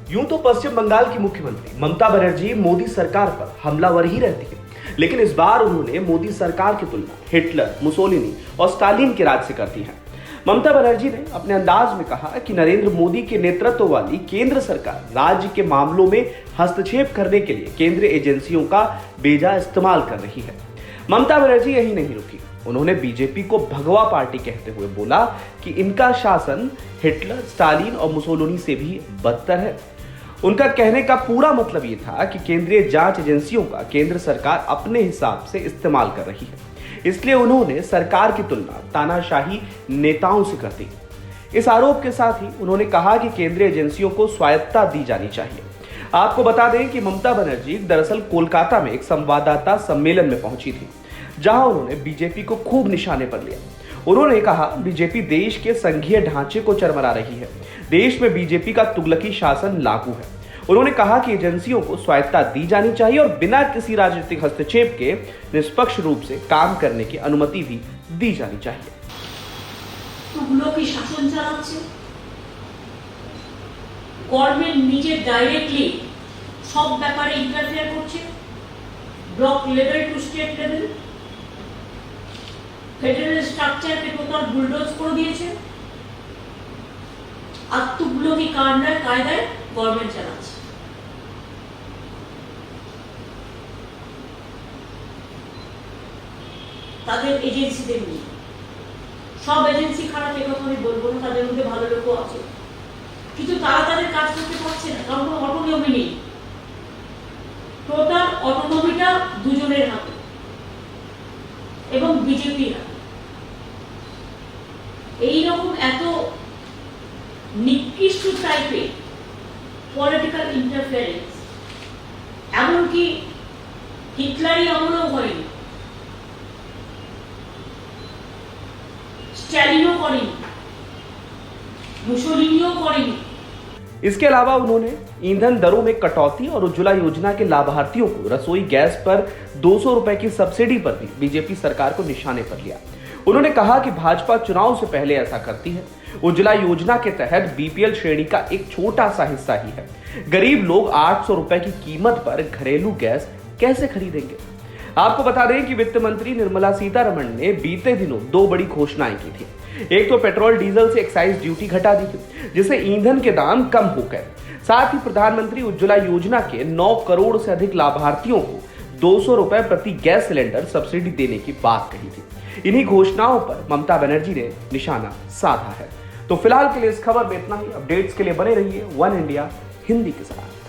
यूं तो पश्चिम बंगाल की मुख्यमंत्री ममता बनर्जी मोदी सरकार पर हमलावर ही रहती है, लेकिन इस बार उन्होंने मोदी सरकार की तुलना हिटलर, मुसोलिनी और स्टालिन के राज से कर दी है। ममता बनर्जी ने अपने अंदाज में कहा कि नरेंद्र मोदी के नेतृत्व वाली केंद्र सरकार राज्य के मामलों में हस्तक्षेप करने के लिए केंद्रीय एजेंसियों का बेजा इस्तेमाल कर रही है। ममता बनर्जी यही नहीं रुकी, उन्होंने बीजेपी को भगवा पार्टी कहते हुए बोला कि इनका शासन हिटलर, स्टालिन और मुसोलिनी से भी बदतर है। उनका कहने का पूरा मतलब ये था कि केंद्रीय जांच एजेंसियों का केंद्र सरकार अपने हिसाब से इस्तेमाल कर रही है, इसलिए उन्होंने सरकार की तुलना तानाशाही नेताओं से कर दी। इस आरोप के साथ ही उन्होंने कहा कि केंद्रीय एजेंसियों को स्वायत्तता दी जानी चाहिए। आपको बता दें कि ममता बनर्जी दरअसल कोलकाता में एक संवाददाता सम्मेलन में पहुंची थी, जहां उन्होंने बीजेपी को खूब निशाने पर लिया। उन्होंने कहा, बीजेपी देश के संघीय ढांचे को चरमरा रही है, देश में बीजेपी का तुगलकी शासन लागू है। उन्होंने कहा कि एजेंसियों को स्वायत्तता दी जानी चाहिए और बिना किसी राजनीतिक हस्तक्षेप के निष्पक्ष रूप से काम करने की अनुमति भी दी जानी चाहिए। तुगलकी शासन चालाচ্ছে, गवर्नमेंट নিজে डायरेक्टली सब ব্যাপারে ইন্টারফেয়ার করছে, block level to state level, federal স্ট্রাকচারকে টোটাল বুলডোজ করে দিয়েছে। আর তুগলকি কায়দায় গভর্নমেন্ট চালাচ্ছে। তাদের এজেন্সিদের নিয়ে সব এজেন্সি খারাপ এ কথা আমি বলবো না, তাদের মধ্যে ভালো লোকও আছে, কিন্তু তারা তাদের কাজ করতে পারছে না, কারণ কোনো অটোনমি নেই। টোটাল অটোনমিটা দুজনের হাতে এবং বিজেপির হাতে। এইরকম এত নিকৃষ্ট টাইপের পলিটিক্যাল ইন্টারফেয়ারেন্স এমনকি হিটলারই আমলেও হয়নি, स्टालिनो करेंगे, मुसोलिनियो करेंगे। इसके अलावा उन्होंने ईंधन दरों में कटौती और उज्ज्वला योजना के लाभार्थियों को रसोई गैस पर 200 रुपए की सब्सिडी पर भी बीजेपी सरकार को निशाने पर लिया। उन्होंने कहा कि भाजपा चुनाव से पहले ऐसा करती है। उज्ज्वला योजना के तहत बीपीएल श्रेणी का एक छोटा सा हिस्सा ही है। गरीब लोग 800 रुपए की कीमत पर घरेलू गैस कैसे खरीदेंगे? आपको बता दें कि वित्त मंत्री निर्मला सीतारमण ने बीते दिनों दो बड़ी घोषणाएं की थी। एक तो पेट्रोल डीजल से एक्साइज ड्यूटी घटा दी थी, जिससे ईंधन के दाम कम हो गए। साथ ही प्रधानमंत्री उज्ज्वला योजना के 9 करोड़ से अधिक लाभार्थियों को 200 रुपए प्रति गैस सिलेंडर सब्सिडी देने की बात कही थी। इन्हीं घोषणाओं पर ममता बनर्जी ने निशाना साधा है। तो फिलहाल के लिए इस खबर में इतना ही। अपडेट्स के लिए बने रहिए वन इंडिया हिंदी के साथ।